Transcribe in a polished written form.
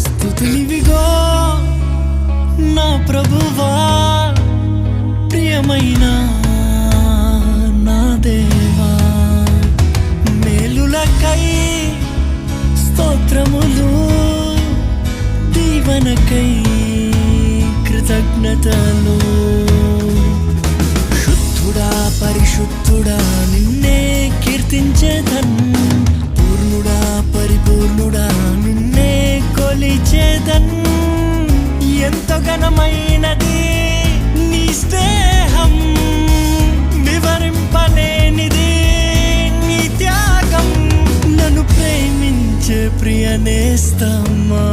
స్తుతులివిగో నా ప్రభువా, ప్రియమైన నా దేవా. మేలులకై స్తోత్రములు, దీవెనకై కృతజ్ఞతలు. శుద్ధుడా పరిశుద్ధుడా నిన్నే కీర్తించేదన్, పూర్ణుడా పరిపూర్ణుడా నిన్నే కొలిచేదన్. ఎంతో ఘనమైనది నీ స్నేహం, వివరింపలేనిది నీ త్యాగం. నన్ను ప్రేమించే ప్రియ నేస్తమా.